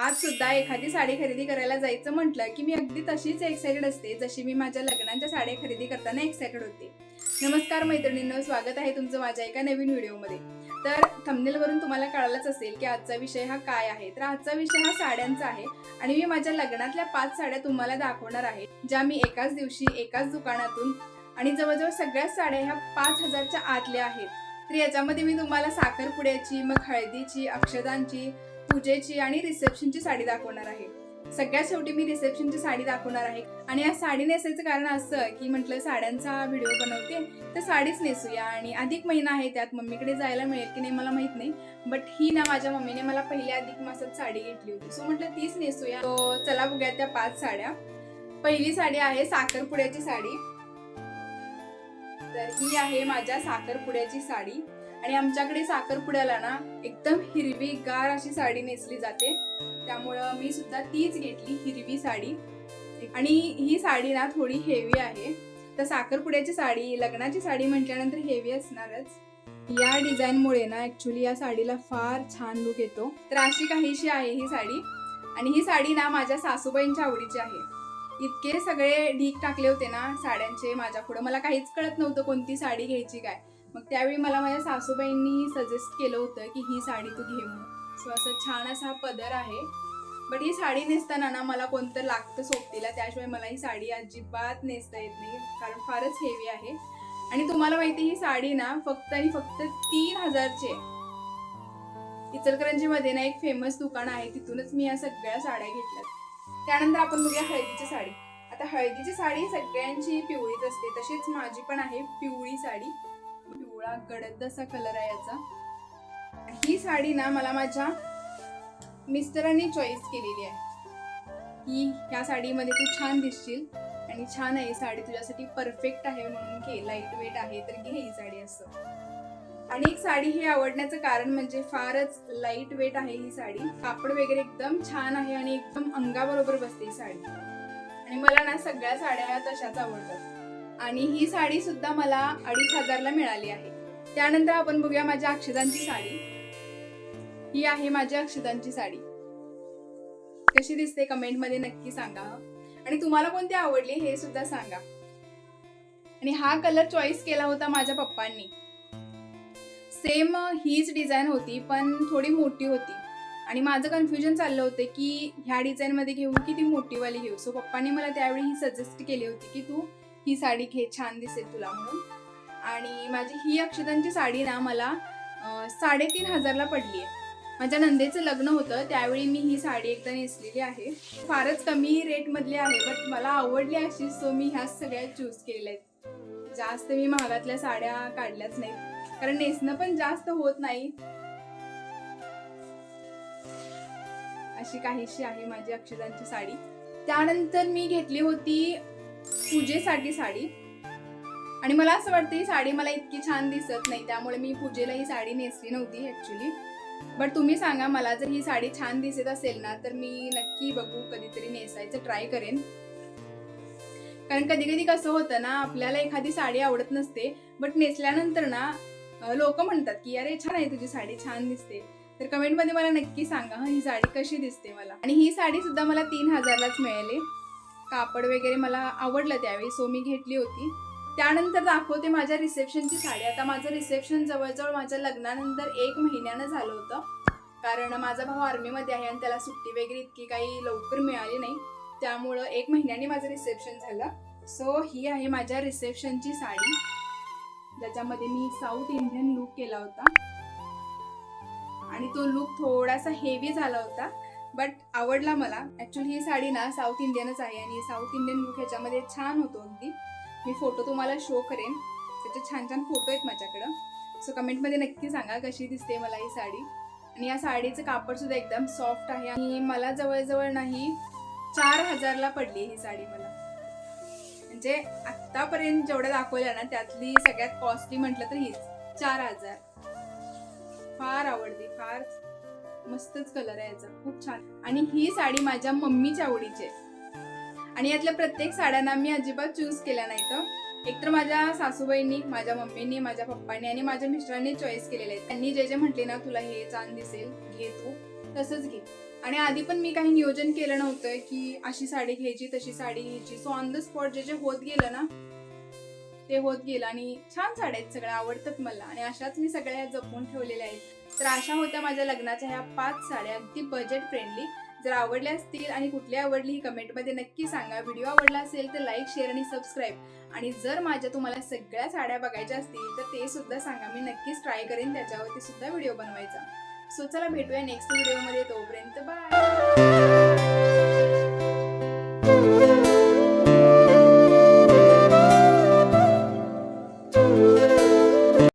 आज सुद्धा एखादी साडी खरेदी करायला जायचं म्हटलं की मी अगदी तशीच एक्साइटेड असते जशी मी माझ्या लग्नाच्या साड्या खरेदी करताना एक्साइटेड होते. नमस्कार मैत्रिणींनो, स्वागत आहे तुमचं माझ्या एका नवीन व्हिडिओमध्ये. तर थंबनेलवरून तुम्हाला कळालंच असेल की आजचा विषय हा काय आहे. तर आजचा विषय हा साड्यांचा आहे आणि मी माझ्या लग्नातल्या 5 साड्या तुम्हाला दाखवणार आहे, ज्या मी एकाच दिवशी एकाच दुकानातून आणि जवळजवळ सगळ्याच साड्या ह्या 5,000च्या आतल्या आहेत. तर याच्यामध्ये मी तुम्हाला साखरपुड्याची, मग हळदीची, अक्षदांची, पूजेची आणि रिसेप्शनची साडी दाखवणार आहे. सगळ्यात शेवटी मी रिसेप्शनची साडी दाखवणार आहे. आणि या साडी नेसायचं कारण असं की म्हटलं साड्यांचा व्हिडिओ बनवते तर साडीच नेसूया. आणि अधिक महिना आहे, त्यात मम्मीकडे जायला मिळेल की नाही मला माहित नाही, बट ही ना माझ्या मम्मीने मला पहिल्या अधिक मासात साडी घेतली होती, सो म्हटलं तीच नेसूया. तो चला बघूया त्या 5 साड्या. पहिली साडी आहे साखरपुड्याची साडी. तर ही आहे माझ्या साखरपुड्याची साडी. आणि आमच्याकडे साखरपुड्याला ना एकदम हिरवीगार अशी साडी नेसली जाते, त्यामुळं मी सुद्धा तीच घेतली, हिरवी साडी. आणि ही साडी ना थोडी हेवी आहे. तर साखरपुड्याची साडी, लग्नाची साडी म्हटल्यानंतर हेवी असणारच. या डिझाईनमुळे ना ऍक्च्युली या साडीला फार छान लुक येतो. तर अशी काहीशी आहे ही साडी. आणि ही साडी ना माझ्या सासूबाईंच्या आवडीची आहे. इतके सगळे ढीक टाकले होते ना साड्यांचे माझ्या पुढे, मला काहीच कळत नव्हतं कोणती साडी घ्यायची काय. मग त्यावेळी मला माझ्या सासूबाईंनी सजेस्ट केलं होतं की ही साडी तू घे म्हणून. सो असं छान असा पदर आहे. बट ही साडी नेसताना ना मला कोणतं लागतं सोबतीला, त्याशिवाय मला ही साडी अजिबात नेसता येत नाही, कारण फारच हेवी आहे. आणि तुम्हाला माहिती ही साडी ना फक्त आणि फक्त 3,000ची. इचलकरंजीमध्ये ना एक फेमस दुकान आहे, तिथूनच मी या सगळ्या साड्या घेतल्यात. त्यानंतर आपण बघूया हळदीची साडी. आता हळदीची साडी सगळ्यांची पिवळीच असते, तशीच माझी पण आहे पिवळी साडी. पिवळा गडद असा कलर आहे याचा. ही साडी ना मला माझ्या मिस्टरांनी चॉईस केलेली आहे की ह्या साडीमध्ये तू छान दिसशील आणि छान आहे साडी, तुझ्यासाठी परफेक्ट आहे म्हणून घे, लाईट वेट आहे तर घे ही साडी असं. आणि एक साडी ही आवडण्याचं कारण म्हणजे फारच लाईट वेट आहे ही साडी. कापड वगैरे एकदम छान आहे आणि एकदम अंगाबरोबर बसते ही साडी. आणि मला ना सगळ्या साड्या तशाच आवडतात. आणि ही साडी सुद्धा मला 2,500ला मिळाली आहे. त्यानंतर आपण बघूया माझ्या अक्षदांची साडी. ही आहे माझी अक्षदांची साडी. कशी दिसते कमेंट मध्ये नक्की सांगा. आणि तुम्हाला कोणती आवडली हे सुद्धा सांगा. आणि हा कलर चॉईस केला होता माझ्या पप्पांनी. सेम हीच डिझाईन होती पण थोडी मोठी होती. आणि माझं कन्फ्युजन चाललं होतं की ह्या डिझाईन मध्ये घेऊ की ती मोठीवाली घेऊ. सो पप्पांनी मला त्यावेळी ही सजेस्ट केली होती की तू ही साडी घे, छान दिसेल तुला म्हणून. आणि माझी ही अक्षदांची साडी ना मला 3,500ला पडली आहे. माझ्या नंदेचं लग्न होतं त्यावेळी मी ही साडी एकदा नेसलेली आहे. फारच कमी रेटमधली आहे बट मला आवडली अशी, सो मी ह्याच सगळ्या चूज केलेल्या आहेत. जास्त मी महागातल्या साड्या काढल्याच नाहीत, कारण नेसणं पण जास्त होत नाही. अशी काहीशी आहे माझी अक्षदांची साडी. त्यानंतर मी घेतली होती पूजेसाठी साडी. आणि मला असं वाटतं ही साडी मला इतकी छान दिसत नाही, त्यामुळे मी पूजेला ही साडी नेसली नव्हती ऍक्च्युली. बट तुम्ही सांगा, मला जर ही साडी छान दिसत असेल ना तर मी नक्की बघू, कधीतरी नेसायचं ट्राय करेन. कारण कधी कधी कसं होतं ना, आपल्याला एखादी साडी आवडत नसते बट नेसल्यानंतर ना लोक म्हणतात की अरे छान आहे तुझी साडी, छान दिसते. तर कमेंटमध्ये मला नक्की सांगा ही साडी कशी दिसते मला. आणि ही साडी सुद्धा मला 3,000लाच मिळाली. कापड वगैरे मला आवडलं त्यावेळी, सो मी घेतली होती. त्यानंतर दाखवते माझ्या रिसेप्शनची साडी. आता माझं रिसेप्शन जवळजवळ माझ्या लग्नानंतर 1 महिन्यानं झालं होतं, कारण माझा भाऊ आर्मीमध्ये आहे आणि त्याला सुट्टी वगैरे इतकी काही लवकर मिळाली नाही, त्यामुळं 1 महिन्याने माझं रिसेप्शन झालं. सो ही आहे माझ्या रिसेप्शनची साडी, ज्याच्यामध्ये मी साऊथ इंडियन लुक केला होता. आणि तो लुक थोडासा हेवी झाला होता बट आवडला मला. ऍक्च्युली ही साडी ना साऊथ इंडियनच आहे आणि साऊथ इंडियन लुक ह्याच्यामध्ये छान होतो अगदी. मी फोटो तुम्हाला शो करेन, त्याचे छान छान फोटो आहेत माझ्याकडं. सो कमेंटमध्ये नक्की सांगा कशी दिसते मला ही साडी. आणि या साडीचं कापड सुद्धा एकदम सॉफ्ट आहे. आणि मला जवळजवळ नाही 4,000ला पडली ही साडी मला. म्हणजे आत्तापर्यंत जेवढ्या दाखवल्या ना त्यातली सगळ्यात कॉस्टली म्हटलं तर हीच 4,000. फार आवडली, फार मस्तच कलर आहे याचा, खूप छान. आणि ही साडी माझ्या मम्मीच्या आवडीची आहे. आणि यातल्या प्रत्येक साड्यांना मी अजिबात चूज केल्या नाहीत. एकतर माझ्या सासूबाईंनी, माझ्या मम्मींनी, माझ्या पप्पांनी आणि माझ्या मिस्टरांनी चॉईस केलेले आहेत. त्यांनी जे जे म्हटले ना तुला हे छान दिसेल घे तू, तसंच घे. आणि आधी पण मी काही नियोजन केलं नव्हतं की अशी साडी घ्यायची तशी साडी घ्यायची. सो ऑन द स्पॉट जे होत गेलं ना ते होत गेलं आणि छान साड्या आहेत, सगळ्या आवडतात मला आणि अशाच मी सगळ्या जपून ठेवलेल्या आहेत. तर अशा होत्या माझ्या लग्नाच्या ह्या 5 साड्या, अगदी बजेट फ्रेंडली. जर आवडल्या असतील आणि कुठली आवडली ही कमेंटमध्ये नक्की सांगा. व्हिडिओ आवडला असेल तर लाईक, शेअर आणि सबस्क्राईब. आणि जर माझ्या तुम्हाला सगळ्या साड्या बघायच्या असतील तर ते सुद्धा सांगा, मी नक्कीच ट्राय करेन त्याच्यावरती सुद्धा व्हिडिओ बनवायचा. सो चला भेटूया नेक्स्ट व्हिडिओमध्ये, तोपर्यंत बाय.